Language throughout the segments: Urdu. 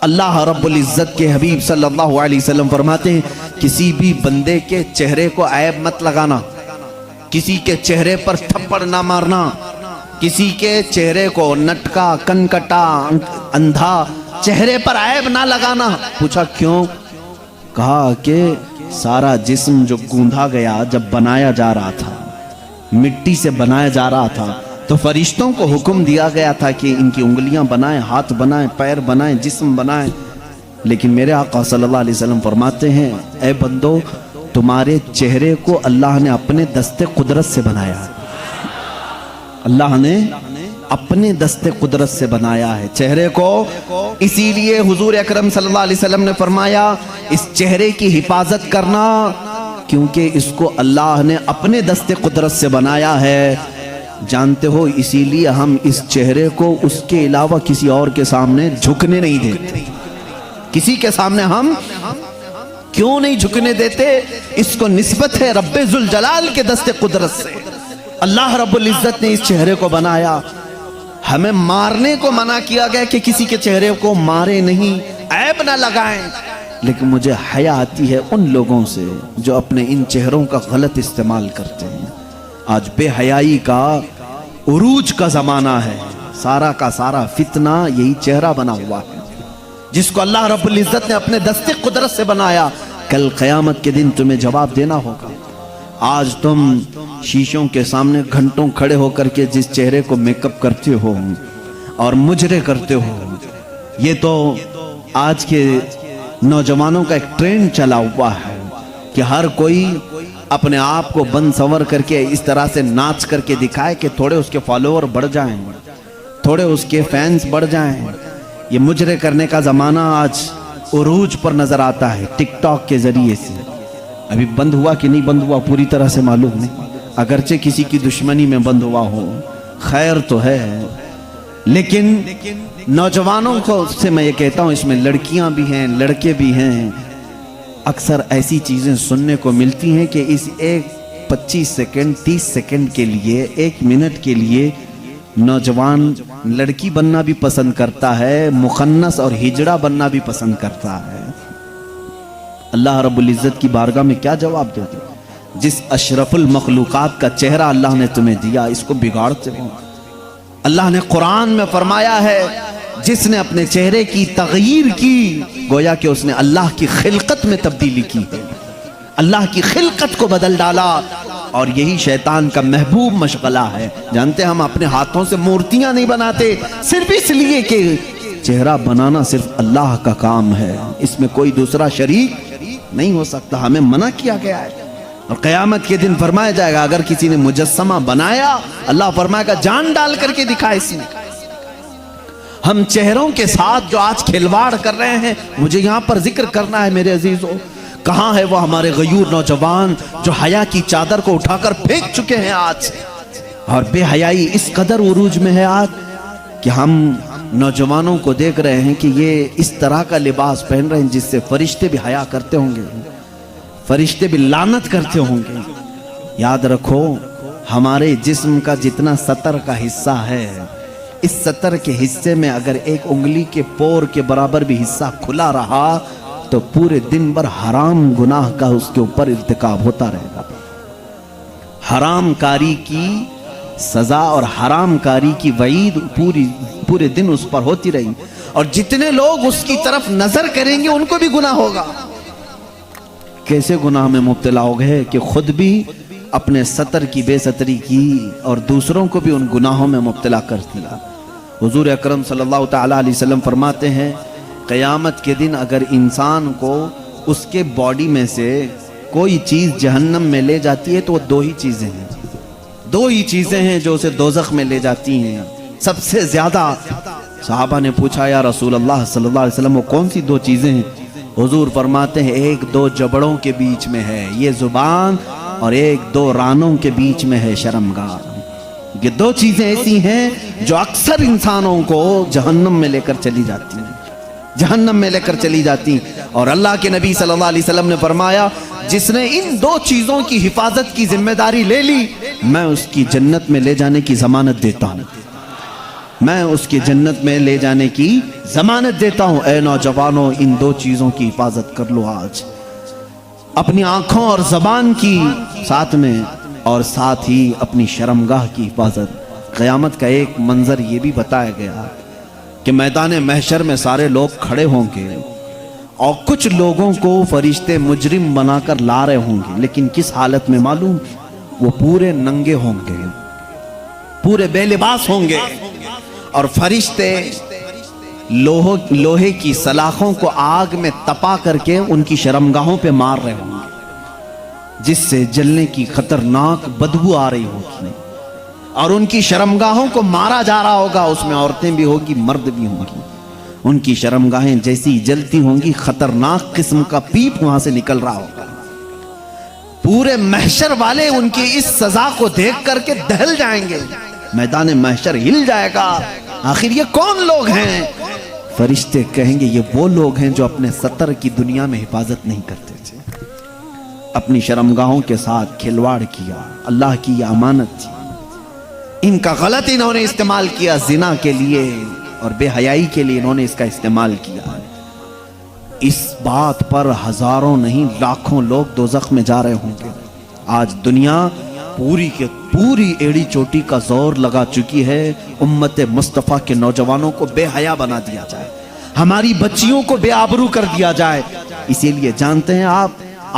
اللہ رب العزت کے حبیب صلی اللہ علیہ وسلم فرماتے ہیں کسی بھی بندے کے چہرے کو عیب مت لگانا، کسی کے چہرے پر تھپڑ نہ مارنا، کسی کے چہرے کو نٹکا کنکٹا اندھا چہرے پر عیب نہ لگانا۔ پوچھا کیوں؟ کہا کہ سارا جسم جو گوندھا گیا جب بنایا جا رہا تھا، مٹی سے بنایا جا رہا تھا، تو فرشتوں کو حکم دیا گیا تھا کہ ان کی انگلیاں بنائیں، ہاتھ بنائیں، پیر بنائیں، جسم بنائیں، لیکن میرے آقا صلی اللہ علیہ وسلم فرماتے ہیں اے بندو تمہارے چہرے کو اللہ نے اپنے دست قدرت سے بنایا، اللہ نے اپنے دست قدرت سے بنایا ہے چہرے کو۔ اسی لیے حضور اکرم صلی اللہ علیہ وسلم نے فرمایا اس چہرے کی حفاظت کرنا، کیونکہ اس کو اللہ نے اپنے دست قدرت سے بنایا ہے۔ جانتے ہو اسی لیے ہم اس چہرے کو اس کے علاوہ کسی اور کے سامنے جھکنے نہیں دیتے۔ کسی کے سامنے ہم کیوں نہیں جھکنے دیتے؟ اس کو نسبت ہے رب ذوالجلال کے دست قدرت سے۔ اللہ رب العزت نے اس چہرے کو بنایا، ہمیں مارنے کو منع کیا گیا کہ کسی کے چہرے کو مارے نہیں، عیب نہ لگائیں، لیکن مجھے حیا آتی ہے ان لوگوں سے جو اپنے ان چہروں کا غلط استعمال کرتے ہیں۔ آج بے حیائی کا عروج کا زمانہ ہے، سارا کا سارا فتنہ یہی چہرہ بنا ہوا ہے جس کو اللہ رب العزت نے اپنے دست قدرت سے بنایا۔ کل قیامت کے دن تمہیں جواب دینا ہوگا۔ آج تم شیشوں کے سامنے گھنٹوں کھڑے ہو کر کے جس چہرے کو میک اپ کرتے ہو اور مجرے کرتے ہو، یہ تو آج کے نوجوانوں کا ایک ٹرینڈ چلا ہوا ہے کہ ہر کوئی اپنے آپ کو بند سنور کر کے اس طرح سے ناچ کر کے دکھائے کہ تھوڑے اس کے فالوور بڑھ جائیں، تھوڑے اس کے فینس بڑھ جائیں۔ یہ مجرے کرنے کا زمانہ آج عروج پر نظر آتا ہے ٹک ٹاک کے ذریعے سے۔ ابھی بند ہوا کہ نہیں بند ہوا پوری طرح سے معلوم نہیں، اگرچہ کسی کی دشمنی میں بند ہوا ہو، خیر تو ہے، لیکن نوجوانوں کو سے میں یہ کہتا ہوں اس میں لڑکیاں بھی ہیں لڑکے بھی ہیں، اکثر ایسی چیزیں سننے کو ملتی ہیں کہ اس ایک 25 سیکنڈ 30 سیکنڈ کے لیے، ایک منٹ کے لیے نوجوان لڑکی بننا بھی پسند کرتا ہے، مخنث اور ہجڑا بننا بھی پسند کرتا ہے۔ اللہ رب العزت کی بارگاہ میں کیا جواب دے دو؟ جس اشرف المخلوقات کا چہرہ اللہ نے تمہیں دیا اس کو بگاڑتے ہو۔ اللہ نے قرآن میں فرمایا ہے جس نے اپنے چہرے کی تغییر کی گویا کہ اس نے اللہ کی خلقت میں تبدیلی کی ہے، اللہ کی خلقت کو بدل ڈالا، اور یہی شیطان کا محبوب مشغلہ ہے۔ جانتے ہم اپنے ہاتھوں سے مورتیاں نہیں بناتے صرف اس لیے کہ چہرہ بنانا صرف اللہ کا کام ہے، اس میں کوئی دوسرا شریک نہیں ہو سکتا، ہمیں منع کیا گیا ہے۔ اور قیامت کے دن فرمایا جائے گا اگر کسی نے مجسمہ بنایا، اللہ فرمائے گا جان ڈال کر کے دکھا اس میں۔ ہم چہروں کے ساتھ جو آج کھلواڑ کر رہے ہیں، مجھے یہاں پر ذکر کرنا ہے میرے عزیزو، کہاں ہے وہ ہمارے غیور نوجوان جو حیا کی چادر کو اٹھا کر پھینک چکے ہیں آج؟ اور بے حیائی اس قدر عروج میں ہے آج کہ ہم نوجوانوں کو دیکھ رہے ہیں کہ یہ اس طرح کا لباس پہن رہے ہیں جس سے فرشتے بھی حیا کرتے ہوں گے، فرشتے بھی لعنت کرتے ہوں گے۔ یاد رکھو ہمارے جسم کا جتنا سطر کا حصہ ہے، اس سطر کے حصے میں اگر ایک انگلی کے پور کے برابر بھی حصہ کھلا رہا تو پورے دن بھر حرام گناہ کا اس کے اوپر ارتکاب ہوتا رہے گا۔ حرام کاری کی سزا اور حرام کاری کی وعید پورے دن اس پر ہوتی رہی، اور جتنے لوگ اس کی طرف نظر کریں گے ان کو بھی گناہ ہوگا۔ کیسے گناہ میں مبتلا ہو گئے کہ خود بھی اپنے سطر کی بے ستری کی اور دوسروں کو بھی ان گناہوں میں مبتلا کر دیا۔ حضور اکرم صلی اللہ تعالی علیہ وسلم فرماتے ہیں قیامت کے دن اگر انسان کو اس کے باڈی میں سے کوئی چیز جہنم میں لے جاتی ہے تو وہ دو ہی چیزیں ہیں جو اسے دوزخ میں لے جاتی ہیں سب سے زیادہ۔ صحابہ نے پوچھا یا رسول اللہ صلی اللہ علیہ وسلم وہ کون سی دو چیزیں ہیں؟ حضور فرماتے ہیں ایک دو جبڑوں کے بیچ میں ہے یہ زبان، اور ایک دو رانوں کے بیچ میں ہے شرمگاہ۔ یہ دو چیزیں ایسی ہیں جو اکثر انسانوں کو جہنم میں لے کر چلی جاتی ہیں، جہنم میں لے کر چلی جاتی ہیں۔ اور اللہ کے نبی صلی اللہ علیہ وسلم نے فرمایا جس نے ان دو چیزوں کی حفاظت کی ذمہ داری لے لی میں اس کی جنت میں لے جانے کی ضمانت دیتا ہوں۔ میں اس کی جنت میں لے جانے کی ضمانت دیتا ہوں۔ اے نوجوانوں، ان دو چیزوں کی حفاظت کر لو آج، اپنی آنکھوں اور زبان کی ساتھ میں، اور ساتھ ہی اپنی شرمگاہ کی حفاظت۔ قیامت کا ایک منظر یہ بھی بتایا گیا کہ میدان محشر میں سارے لوگ کھڑے ہوں گے اور کچھ لوگوں کو فرشتے مجرم بنا کر لا رہے ہوں گے، لیکن کس حالت میں معلوم؟ وہ پورے ننگے ہوں گے، پورے بے لباس ہوں گے، اور فرشتے لوہے کی سلاخوں کو آگ میں تپا کر کے ان کی شرمگاہوں پہ مار رہے ہوں گے، جس سے جلنے کی خطرناک بدبو آ رہی ہوگی، اور ان کی شرمگاہوں کو مارا جا رہا ہوگا۔ اس میں عورتیں بھی ہوگی، مرد بھی ہوں گی۔ ان کی شرمگاہیں جیسی جلتی ہوں گی، خطرناک قسم کا پیپ وہاں سے نکل رہا ہوگا۔ پورے محشر والے ان کی اس سزا کو دیکھ کر کے دہل جائیں گے، میدان محشر ہل جائے گا۔ آخر یہ کون لوگ ہیں؟ فرشتے کہیں گے یہ وہ لوگ ہیں جو اپنے ستر کی دنیا میں حفاظت نہیں کرتے تھے، اپنی شرمگاہوں کے ساتھ کھلواڑ کیا، اللہ کی یہ امانت تھی، ان کا غلط انہوں نے استعمال کیا، زنا کے لیے اور بے حیائی کے لیے انہوں نے اس کا استعمال کیا۔ اس بات پر ہزاروں نہیں لاکھوں لوگ دوزخ میں جا رہے ہوں گے۔ آج دنیا پوری کے پوری ایڑی چوٹی کا زور لگا چکی ہے امت مصطفیٰ کے نوجوانوں کو بے حیا بنا دیا جائے، ہماری بچیوں کو بے آبرو کر دیا جائے۔ اسی لیے جانتے ہیں آپ،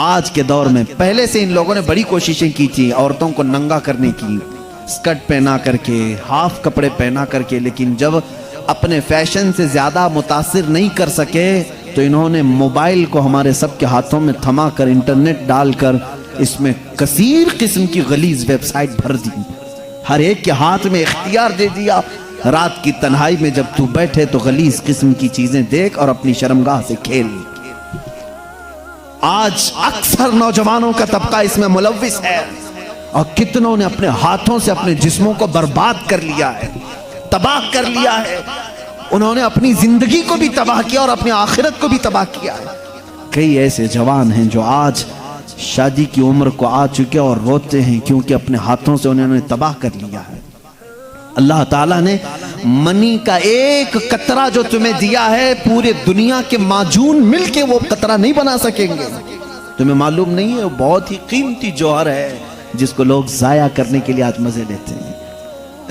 آج کے دور میں پہلے سے ان لوگوں نے بڑی کوششیں کی تھی عورتوں کو ننگا کرنے کی، اسکرٹ پہنا کر کے، ہاف کپڑے پہنا کر کے، لیکن جب اپنے فیشن سے زیادہ متاثر نہیں کر سکے تو انہوں نے موبائل کو ہمارے سب کے ہاتھوں میں تھما کر، انٹرنیٹ ڈال کر اس میں کثیر قسم کی غلیظ ویب سائٹ بھر دی، ہر ایک کے ہاتھ میں اختیار دے دیا۔ رات کی تنہائی میں جب تو بیٹھے تو غلیظ قسم کی چیزیں دیکھ اور اپنی شرمگاہ سے کھیل۔ آج اکثر نوجوانوں کا طبقہ اس میں ملوث ہے، اور کتنوں نے اپنے ہاتھوں سے اپنے جسموں کو برباد کر لیا ہے، تباہ کر لیا ہے۔ انہوں نے اپنی زندگی کو بھی تباہ کیا اور اپنی آخرت کو بھی تباہ کیا ہے۔ کئی ایسے جوان ہیں جو آج شادی کی عمر کو آ چکے اور روتے ہیں کیونکہ اپنے ہاتھوں سے انہوں نے تباہ کر لیا ہے۔ اللہ تعالیٰ نے منی کا ایک قطرہ جو تمہیں دیا ہے، پورے دنیا کے معجون مل کے وہ قطرہ نہیں بنا سکیں گے۔ تمہیں معلوم نہیں ہے وہ بہت ہی قیمتی جوہر ہے جس کو لوگ ضائع کرنے کے لیے آج مزے لیتے ہیں۔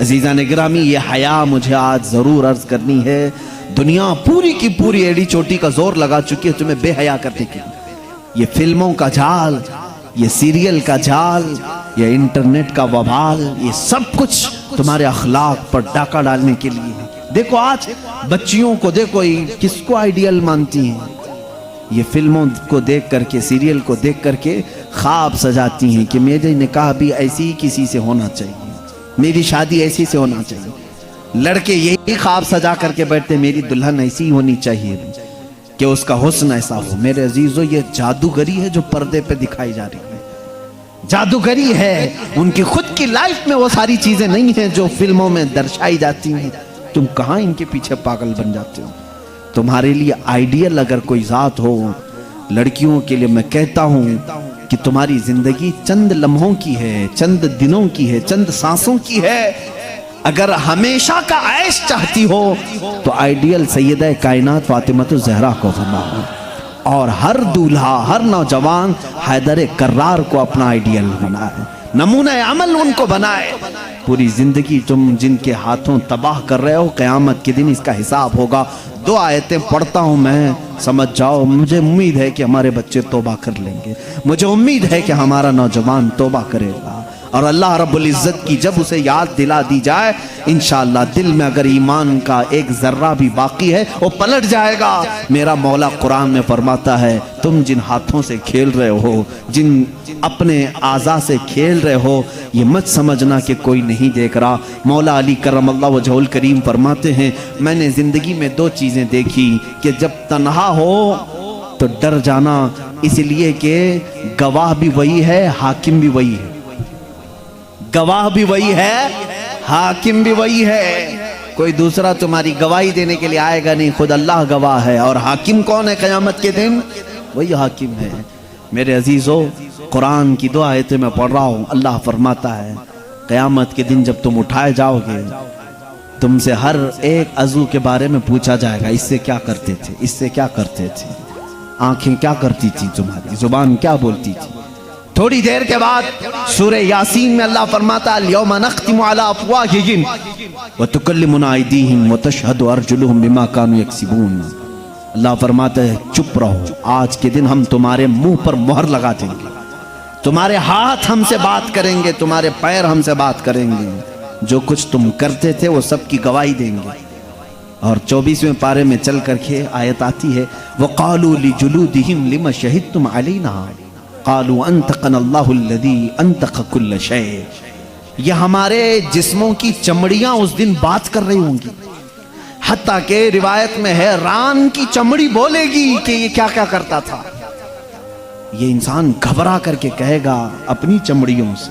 عزیزان گرامی، یہ حیا مجھے آج ضرور عرض کرنی ہے۔ دنیا پوری کی پوری ایڑی چوٹی کا زور لگا چکی ہے تمہیں بے حیا کرنے کے لیے۔ یہ فلموں کا جال، یہ سیریل کا جال، یہ انٹرنیٹ کا وبال، یہ سب کچھ تمہارے اخلاق پر ڈاکہ ڈالنے کے لیے ہے۔ دیکھو آج بچیوں کو دیکھو، کس کو آئیڈیل مانتی ہیں؟ یہ فلموں کو دیکھ کر کے، سیریل کو دیکھ کر کے خواب سجاتی ہیں کہ میرے نکاح بھی ایسی ہی کسی سے ہونا چاہیے، میری شادی ایسی سے ہونا چاہیے۔ لڑکے یہی خواب سجا کر کے بیٹھتے میری دلہن ایسی ہونی چاہیے کہ اس کا حسن ایسا ہو۔ میرے عزیزو، یہ جادوگری ہے جو پردے پہ دکھائی جا رہی ہے، جادوگری ہے۔ ان کی خود کی لائف میں وہ ساری چیزیں نہیں ہیں جو فلموں میں درشائی جاتی ہیں۔ تم کہاں ان کے پیچھے پاگل بن جاتے ہو؟ تمہارے لیے آئیڈیل اگر کوئی ذات ہو، لڑکیوں کے لیے میں کہتا ہوں کہ تمہاری زندگی چند لمحوں کی ہے، چند دنوں کی ہے، چند سانسوں کی ہے۔ اگر ہمیشہ کا عیش چاہتی ہو تو آئیڈیل سیدہ کائنات فاطمہ الزہرا کو بناؤ، اور ہر دولہا، ہر نوجوان حیدر کرار کو اپنا آئیڈیل بنائے، نمونہ عمل ان کو بنائے۔ پوری زندگی تم جن کے ہاتھوں تباہ کر رہے ہو، قیامت کے دن اس کا حساب ہوگا۔ 2 آیتیں پڑھتا ہوں میں، سمجھ جاؤ۔ مجھے امید ہے کہ ہمارے بچے توبہ کر لیں گے، مجھے امید ہے کہ ہمارا نوجوان توبہ کرے گا، اور اللہ رب العزت کی جب اسے یاد دلا دی جائے، انشاءاللہ دل میں اگر ایمان کا ایک ذرہ بھی باقی ہے وہ پلٹ جائے گا۔ میرا مولا قرآن میں فرماتا ہے، تم جن ہاتھوں سے کھیل رہے ہو، جن اپنے اعضاء سے کھیل رہے ہو، یہ مت سمجھنا کہ کوئی نہیں دیکھ رہا۔ مولا علی کرم اللہ وجہہ الکریم فرماتے ہیں، میں نے زندگی میں 2 چیزیں دیکھی کہ جب تنہا ہو تو ڈر جانا، اس لیے کہ گواہ بھی وہی ہے، حاکم بھی وہی ہے۔ گواہ بھی وہی ہے، حاکم بھی وہی ہے۔ کوئی دوسرا تمہاری گواہی دینے کے لیے آئے گا نہیں، خود اللہ گواہ ہے۔ اور حاکم کون ہے قیامت کے دن؟ وہی حاکم ہے۔ میرے عزیزو، قرآن کی 2 آیتیں میں پڑھ رہا ہوں، اللہ فرماتا ہے قیامت کے دن جب تم اٹھائے جاؤ گے تم سے ہر ایک عضو کے بارے میں پوچھا جائے گا، اس سے کیا کرتے تھے، اس سے کیا کرتے تھے، آنکھیں کیا کرتی تھی تمہاری، زبان کیا بولتی تھی۔ تھوڑی دیر کے بعد سورہ یاسین میں اللہ فرماتا الیوم نختم علی افواہہم وتکلمنا ایدیہم وتشہد ارجلہم بما کانوا یکسبون۔ اللہ فرماتا ہے چپ رہو، آج کے دن ہم تمہارے منہ پر مہر لگا دیں گے، تمہارے ہاتھ ہم سے بات کریں گے، تمہارے پیر ہم سے بات کریں گے، جو کچھ تم کرتے تھے وہ سب کی گواہی دیں گے۔ اور 24ویں پارے میں چل کر کے آیت آتی ہے وَقَالُوا لِجُلُودِهِمْ لِمَ شَهِدْتُمْ عَلَيْنَا قَالُوا أَنْطَقَنَا اللَّهُ الَّذِي أَنْطَقَ كُلَّ شَيْءٍ۔ یہ ہمارے جسموں کی چمڑیاں اس دن بات کر رہی ہوں گی، حتیٰ کہ روایت میں ہے ران کی چمڑی بولے گی کہ یہ کیا کیا کرتا تھا۔ یہ انسان گھبرا کر کے کہے گا اپنی چمڑیوں سے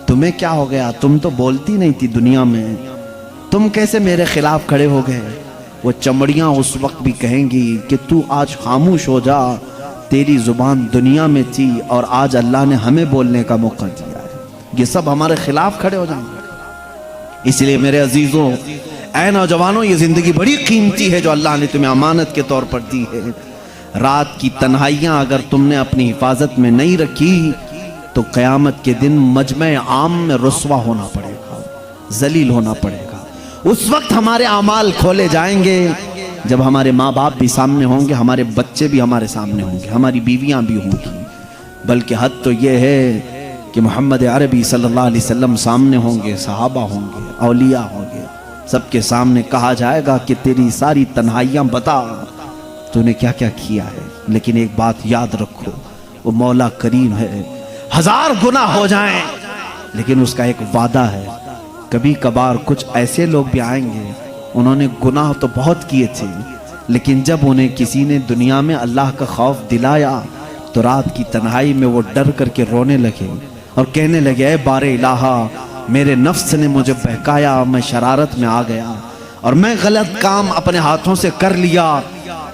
تمہیں کیا ہو گیا، تم تو بولتی نہیں تھی دنیا میں، تم کیسے میرے خلاف کھڑے ہو گئے۔ وہ چمڑیاں اس وقت بھی کہیں گی کہ تو آج خاموش ہو جا، تیری زبان دنیا میں تھی اور آج اللہ نے ہمیں بولنے کا موقع دیا ہے، یہ سب ہمارے خلاف کھڑے ہو جائیں گے۔ اس لیے میرے عزیزوں، اے نوجوانوں، یہ زندگی بڑی قیمتی ہے جو اللہ نے تمہیں امانت کے طور پر دی ہے۔ رات کی تنہائیاں اگر تم نے اپنی حفاظت میں نہیں رکھی تو قیامت کے دن مجمع عام میں رسوا ہونا پڑے گا، ذلیل ہونا پڑے گا۔ اس وقت ہمارے اعمال کھولے جائیں گے جب ہمارے ماں باپ بھی سامنے ہوں گے، ہمارے بچے بھی ہمارے سامنے ہوں گے، ہماری بیویاں بھی ہوں گی، بلکہ حد تو یہ ہے کہ محمد عربی صلی اللہ علیہ وسلم سامنے ہوں گے، صحابہ ہوں گے، اولیاء ہوں گے، سب کے سامنے کہا جائے گا کہ تیری ساری تنہائیاں بتا تو نے کیا کیا کیا ہے۔ لیکن ایک بات یاد رکھو، وہ مولا کریم ہے، ہزار گناہ ہو جائیں لیکن اس کا ایک وعدہ ہے، کبھی کبھار کچھ ایسے لوگ بھی آئیں گے انہوں نے گناہ تو بہت کیے تھے لیکن جب انہیں کسی نے دنیا میں اللہ کا خوف دلایا تو رات کی تنہائی میں وہ ڈر کر کے رونے لگے اور کہنے لگے اے بار الہا، میرے نفس نے مجھے بہکایا، میں شرارت میں آ گیا اور میں غلط کام اپنے ہاتھوں سے کر لیا،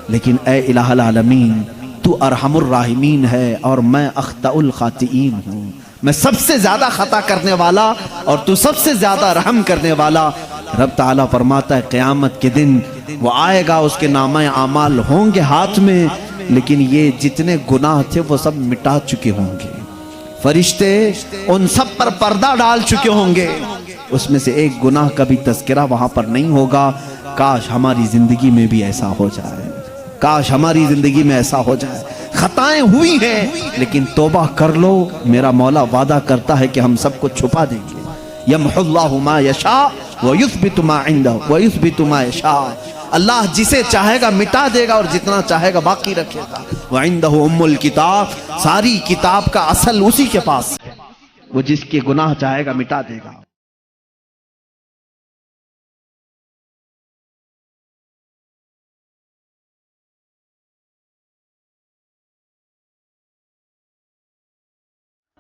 لیکن اے الہ العالمین تو ارحم الراحمین ہے اور میں اخطأ الخاطئین ہوں، میں سب سے زیادہ خطا کرنے والا اور تو سب سے زیادہ رحم کرنے والا۔ رب تعالیٰ فرماتا ہے قیامت کے دن وہ آئے گا، اس کے نامہ اعمال ہوں گے ہاتھ میں، لیکن یہ جتنے گناہ تھے وہ سب مٹا چکے ہوں گے، فرشتے ان سب پر پردہ ڈال چکے ہوں گے، اس میں سے ایک گناہ کا بھی تذکرہ وہاں پر نہیں ہوگا۔ کاش ہماری زندگی میں بھی ایسا ہو جائے، کاش ہماری زندگی میں ایسا ہو جائے۔ خطائیں ہوئی ہیں لیکن توبہ کر لو، میرا مولا وعدہ کرتا ہے کہ ہم سب کو چھپا دیں گے۔ یمحو اللہ ما یشاء ویثبت ما عنده ویثبت ما یشاء، اللہ جسے چاہے گا مٹا دے گا اور جتنا چاہے گا باقی رکھے گا۔ وعنده ام الکتاب، ساری کتاب کا اصل اسی کے پاس ہے، وہ جس کے گناہ چاہے گا مٹا دے گا۔